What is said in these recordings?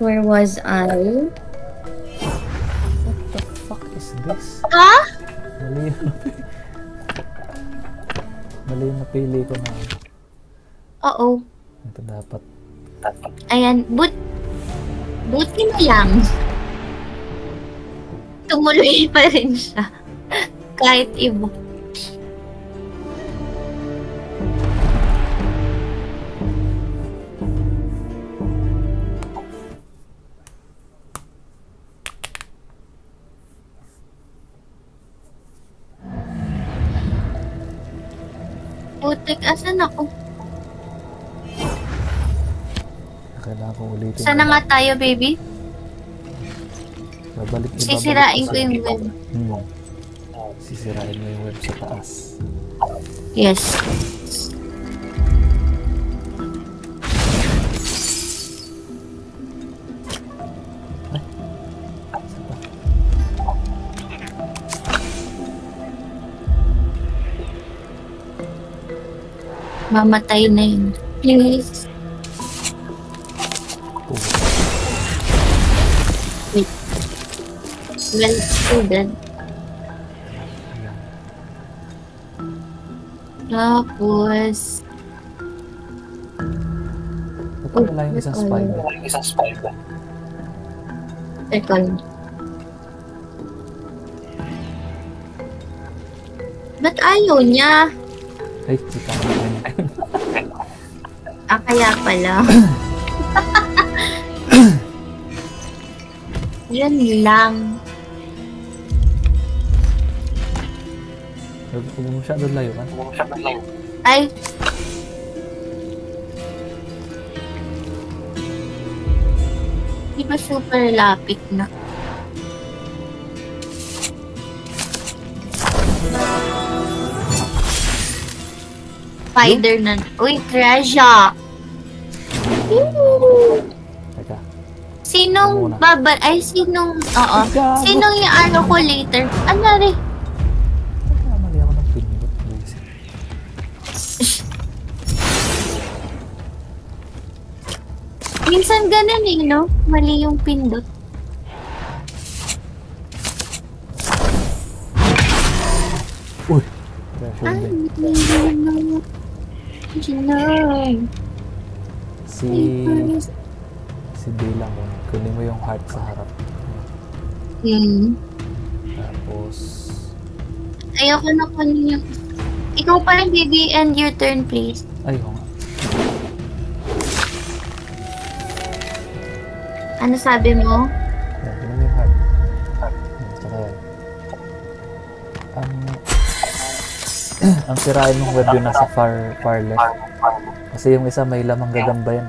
Where was I? What the fuck is this? Ha? Mali yung napili ko na. Oo. Ito dapat. Ayan, buti na lang. Tumuloy pa rin siya. Kahit iba. Putik, asan ako? Kailangan ko ulitin. Saan na nga tayo, baby? Babalik Sisirain ko yung web. Sisirain mo yung web sa taas. Yes. Mamatay na yun. Please. Wait. Well, student. Tapos... Ba't wala yung isang spider? Teka. Ba't ayaw niya? Ay, kita mo na. Kaya pala. Yan lang. Huwag mo masyado layo ka. Ay. Di ba super lapit na? Spider na. Uy, treasure! Teka. Sinong babal... Ay, sinong... Oo. Sinong yung ano ko later? Ano rin? Mali ako ng pindot. Minsan ganun eh, no? Mali yung pindot. Uy! Si Bella mo. Kunin mo yung heart sa harap. Tapos... Ayoko na kunin yung... Ikaw pa rin, baby, and your turn, please. Ay, oo nga. Ano sabi mo? Yan, kunin mo yung heart. Saka yan. Ang sirain mong web yun nasa far left. Kasi yung isa may lamang gagamba yan.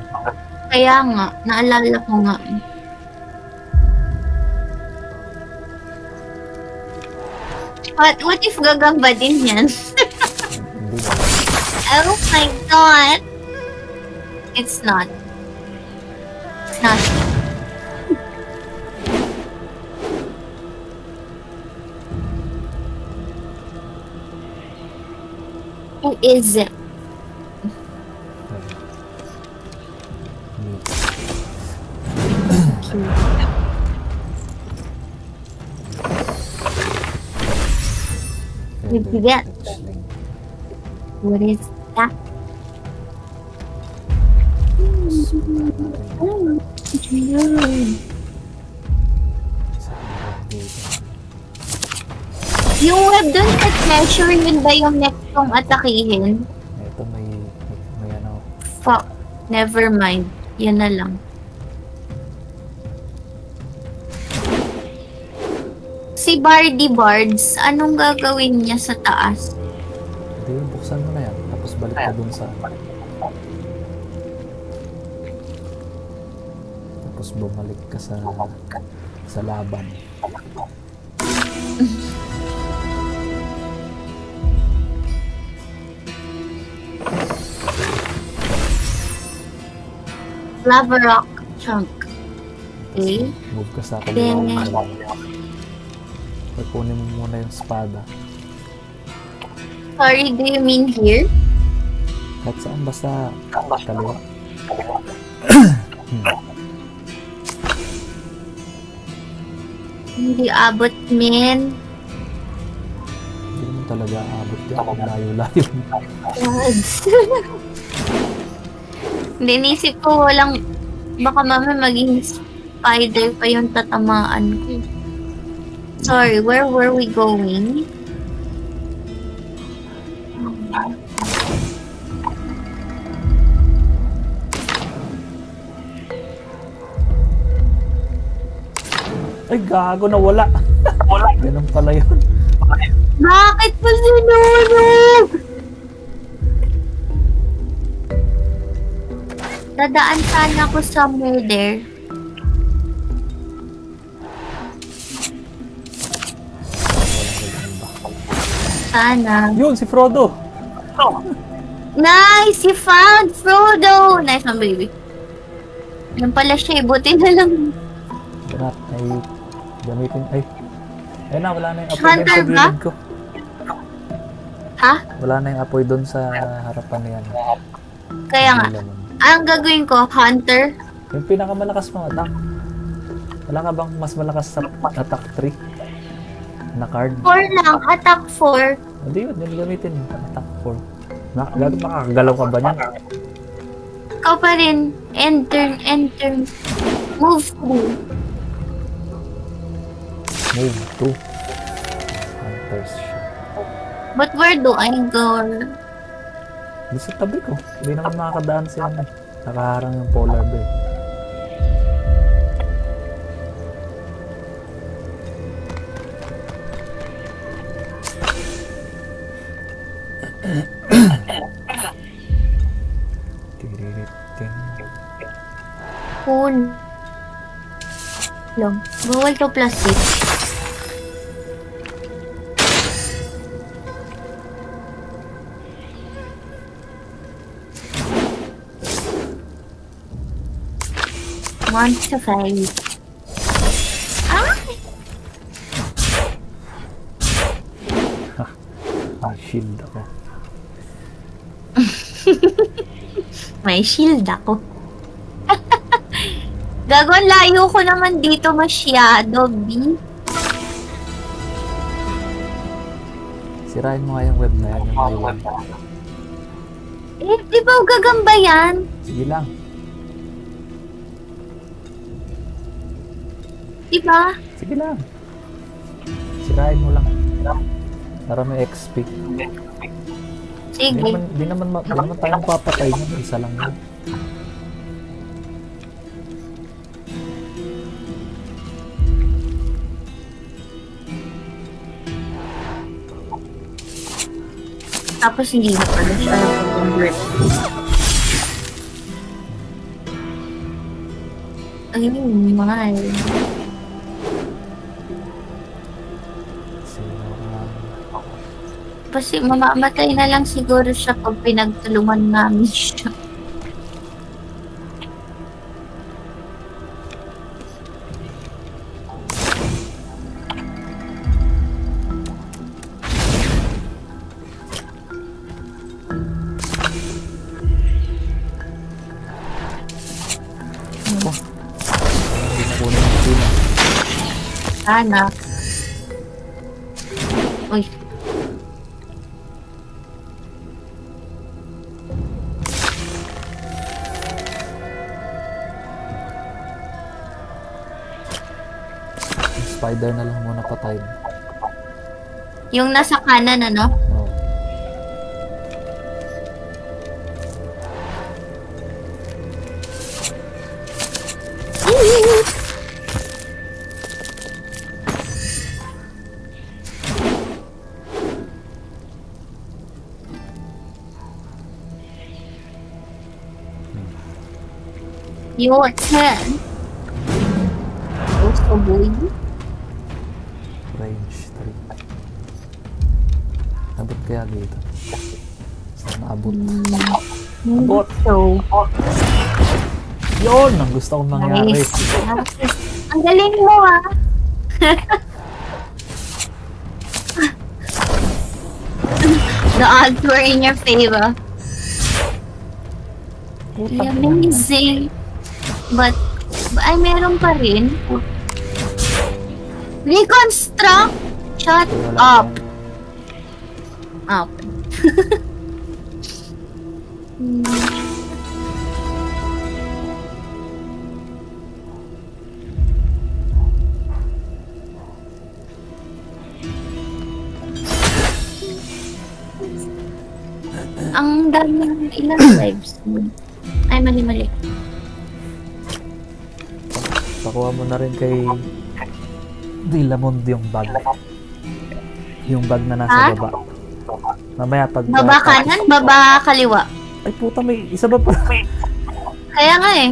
Kaya nga, naalala ko nga. What if gagamba din yan? Hindi ba? Oh my god! It's not. It's not. Who is it? That. What is that? Yung web dun sa treasure, yun ba yung next kong atakihin? Ito may ano. Fuck. Never mind. Yan na lang. Si Bardy Bards, anong gagawin niya sa taas? Hindi, buksan mo na yan. Tapos balik ka dun sa... Tapos bumalik ka sa laban. Lava rock chunk. Okay. Move ka sa kaliwa. Kunin mo muna yung espada. Sorry, do you mean here? Kahit saan, basta kaliwa. Hindi abot, men. Hindi naman talaga aabot yan. Layo-layo. Hindi, nisip ko walang... Baka mama maging spider pa yung tatamaan ko. Sorry, where were we going? Ay, gago na wala. Ganun pala yun. Bakit pa sinunog? Dadaan sana ako somewhere there. Sana. Yun, si Frodo. Nice! You found Frodo! Nice one, baby. Yan pala siya, buti na lang. Dapat ay gamitin. Ay. Ayun na, wala na yung apoy Hunter doon sa ba? gilid ko. Ha? Wala na yung apoy doon sa harapan niya. Kaya nga. Ang gagawin ko, Hunter. Yung pinakamalakas mo attack. Wala ka bang mas malakas sa attack 3? Na card? 4 lang, attack 4. Hindi yun, yun gamitin. Attack 4. Makakagalaw ka ba niyan? Ikaw pa rin. Enter. Move through. Move to. Hunters siya. But where do I go? Di sa tabi ko. Hindi naman makakadaan siya. Nakaharang yung polar bear. Phone. Lang. Bawal to plastic. Want to fight. Ah! May shield ako. May shield ako. Gagawin, layo ko naman dito masyado, B. Sirain mo nga yung web na yan, yung may web. Eh, di ba gagamba yan? Sige lang. Di ba? Sige lang. Sirain mo lang. Para may XP. Sige. Di naman tayong papatay niya. Isa lang yun. Tapos hindi na pala siya nag-convert. Ayun, mahal. Kasi mamamatay na lang siguro siya pag pinagtulungan namin siya. Sana. Uy. Spider na lang muna patay. Yung nasa kanan, ano? Oh. Your turn. Also, boy. Range 3. Abot kaya dito. Sana abot. Abot! So, Yun! Ang gusto kong mangyari. nice. Ang galing mo, ah. The odds were in your favor. Putang ina. Amazing. But, ay, meron pa rin. Reconstruct? Shut Wala up. yan. Up. Ang daming ilang lives. Ay, mali. Pakuha mo na rin kay Dilamond yung bag. Yung bag na nasa baba. Mamaya pag... Baba kanan, baba kaliwa. Ay puta, may isa ba pa? Kaya nga eh.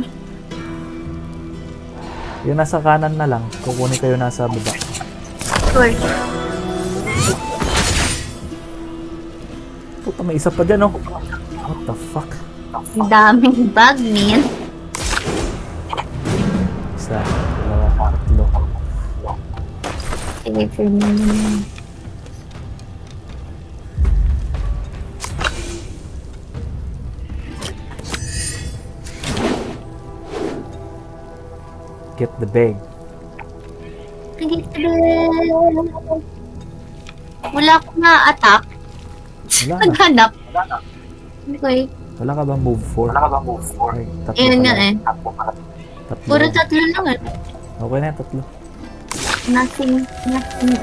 Yung nasa kanan na lang. Kukunin kayo nasa baba. Sure. Puta, may isa pa dyan, oh. What the fuck? Ang daming bag, man. Isa, dalawa, tatlo. Sige, for me. Get the bag. Wala akong na-attack. Wala. Naghanap. Okay. Wala ka bang move 4? Ay, tatlo Yun pala. nga eh. Tatlo. Puro tatlo lang eh. Okay na yan, tatlo. Nothing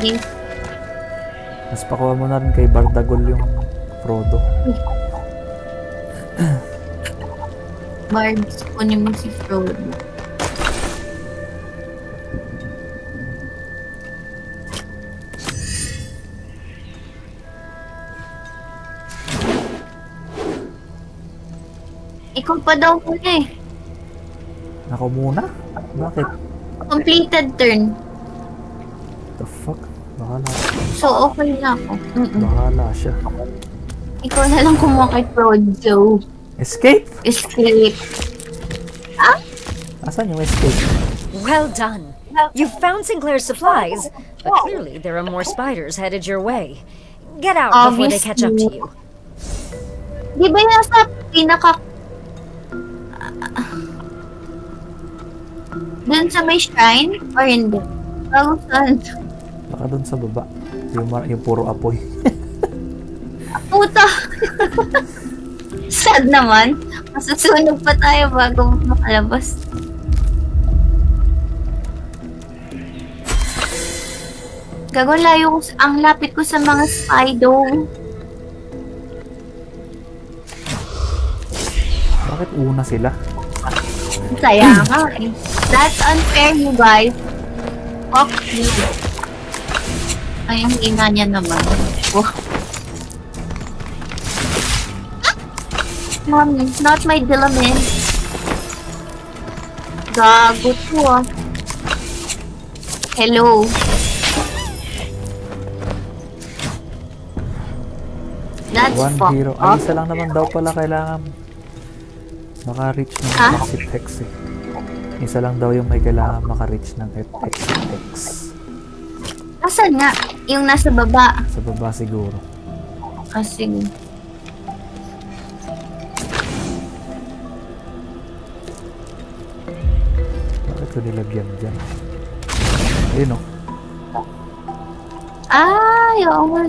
eh. Mas pakuha mo na rin kay Bardagol yung Frodo. Bards, kunin mo si Frodo. Ikaw pa daw muna eh. Ako muna? Bakit? Completed turn. The fuck? Bahala. So, okay na ako. Bahala siya. Ikaw na lang kumuha kay Frodo. Escape? Escape. Asan yung escape? Well done. You've found Sinclair's supplies, but clearly there are more spiders headed your way. Get out before they catch up to you. Di ba yung sa pinaka... Dun sa may shrine? Or hindi? Bago saan? Baka dun sa baba. Yung puro apoy. Puta! Sad naman. Masusunog pa tayo bago makalabas. Gagawin layo ko, ang lapit ko sa mga Spydo. Bakit una sila? Saya nga eh. That's unfair, you guys. Fuck you. Ay, ang ina niya naman. Oh. Not my Dillaman. Gago to ah. Hello. That's One fucked hero. up. Ay, isa lang naman daw pala kailangan maka-reach ng exit hex eh. Isa lang daw yung may kailangan maka-reach ng exit hex. Nasaan nga? Yung nasa baba. Sa baba siguro. Kasi... Bakit ko nilagyan dyan? Ayun o. Ay, oo nga.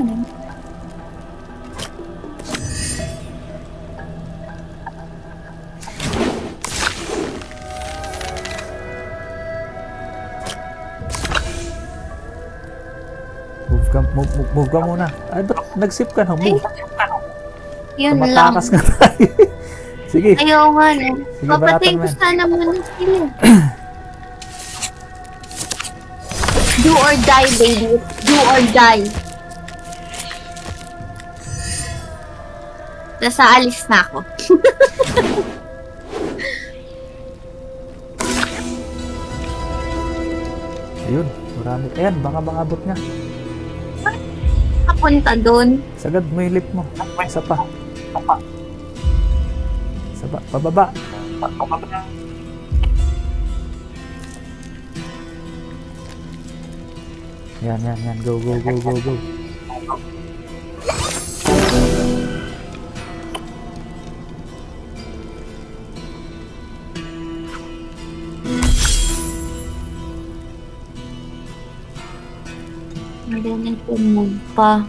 Move ka muna. Ay, ba't nag-sip ka na? Move. Yun lang. Tumatakas ka tayo. Sige. Ayaw nga na. Sige, Papatay banatan ko mo yan. sana muna sila. Do or die, baby. Do or die. Nasa alis na ako. Ayun. Marami. Ayan, baka makabot nga. Kapunta doon. Sagad mo yung lip mo. Isa pa. Isa pa. Pababa. Yan. Go. Then I can move pa.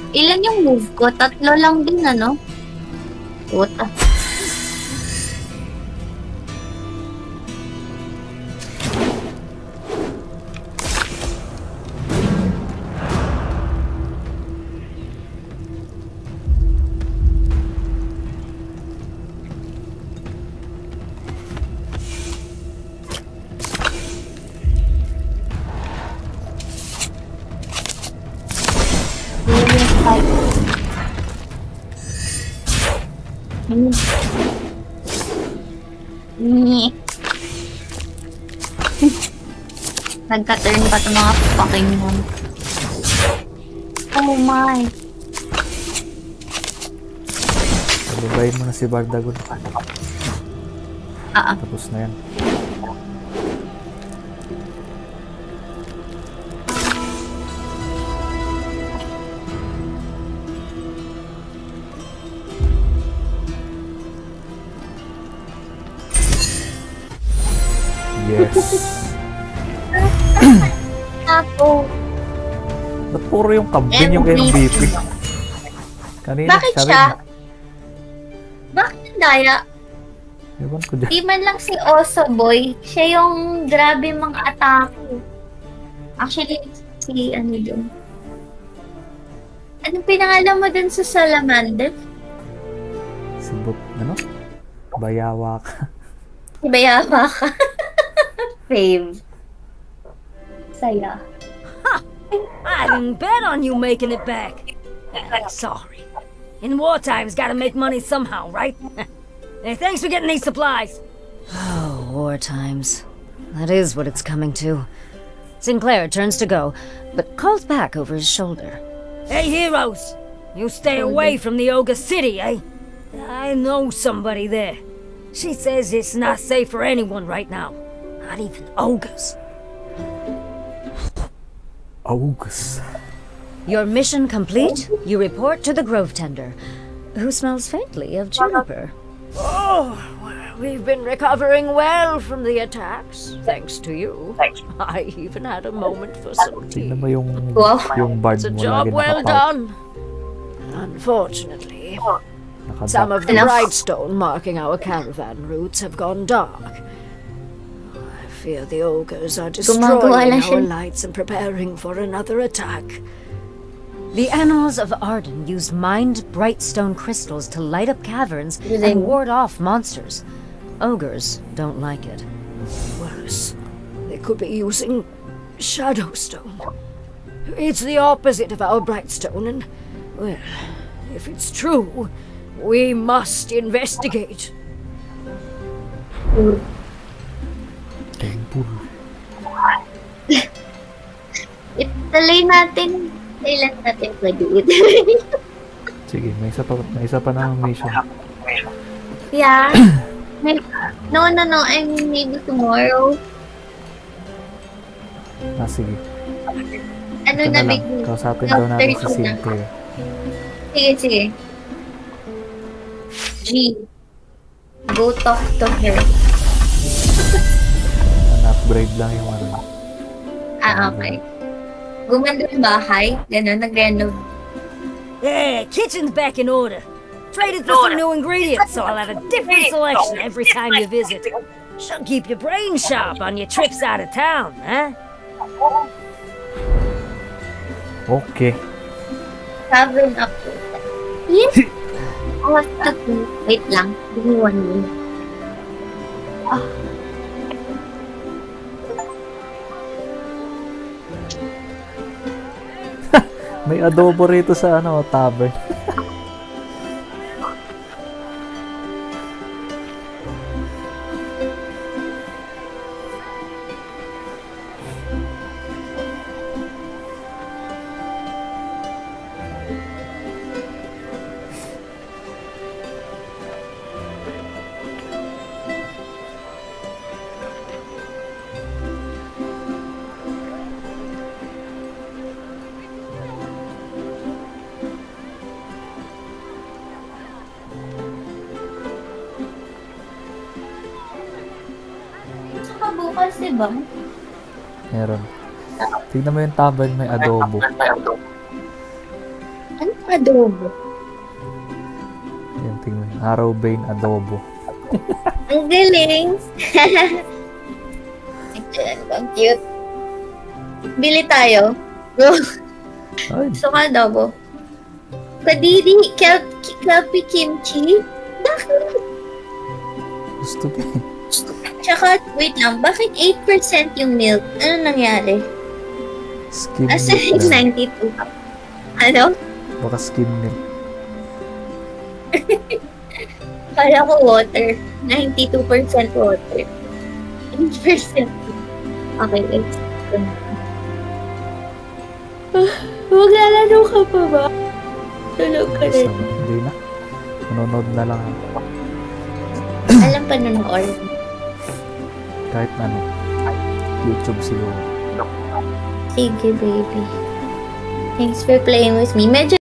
Ilan yung move ko? 3 lang din, ano? Puta. Nagka-turn pa itong mga fucking mon. Oh my. Babayin mo na si Bardagon. Tapos na yan. Yes. Ako. Ba't puro yung kambing yung MVP? Kanina, Bakit siya? Bakit ang daya? Ewan ko dyan. Di man lang si Oso Boy. Siya yung grabe mga atake. Actually, si ano dun. Anong pinangalan mo dun sa Salamander? Si ano? Bayawak. Si Bayawak. Fave. Saya. I didn't bet on you making it back. Sorry. In war times, gotta make money somehow, right? Hey, thanks for getting these supplies. Oh, war times. That is what it's coming to. Sinclair turns to go, but calls back over his shoulder. Hey, heroes! You stay away from the Ogre City, eh? I know somebody there. She says it's not safe for anyone right now. Not even ogres. Ogres. Your mission complete, you report to the Grove Tender, who smells faintly of juniper. Oh, we've been recovering well from the attacks, thanks to you. I even had a moment for some tea. Tingnan mo yung bard It's a mo job lagi well nakapal. done. Unfortunately, some of the Brightstone marking our caravan routes have gone dark. I fear the ogres are destroying our lights and preparing for another attack. The animals of Arden use mined Brightstone crystals to light up caverns and ward off monsters. Ogres don't like it. Worse, they could be using Shadowstone. It's the opposite of our Brightstone, and, well, if it's true, we must investigate. Ituloy natin. Kailan natin pwede Sige, may isa pa na mission. Yeah. No. I mean, maybe tomorrow. Sige. Ano Ito na na big lang. Kausapin daw natin si Sinclair. Sige. G. Go talk to her. An-upgrade lang yung ano. Okay. Gumanda yung bahay. Gano'n, nag-renov. Yeah, kitchen's back in order. Traded for some new ingredients, so I'll have a different selection every time you visit. Should keep your brain sharp on your trips out of town, huh? Okay. Tavern up. Yes. What the fuck? Wait lang. Give me 1 minute. May adobo rito sa tavern. ba? Meron. Tignan mo yung tavern, may adobo. Ano adobo? Yan, tingnan. Arrowbane adobo. Ang galing! Ang cute. Bili tayo. Go. Ay, Gusto ka adobo? Kadiri, kelpie kimchi? Bakit? gusto ko eh. Tsaka, wait lang, bakit 8% yung milk? Ano nangyari? Skim Asa milk yung lang. 92? Ano? Baka skim milk. Kala ko water. 92% water. 8%. Okay, let's go na. Maglalaro ka pa ba? Tulog ka Basta, rin. hindi na. Manonood na lang ako. Alam pa nun or Kahit ano. YouTube siguro. sige, baby. Thanks for playing with me. Medyo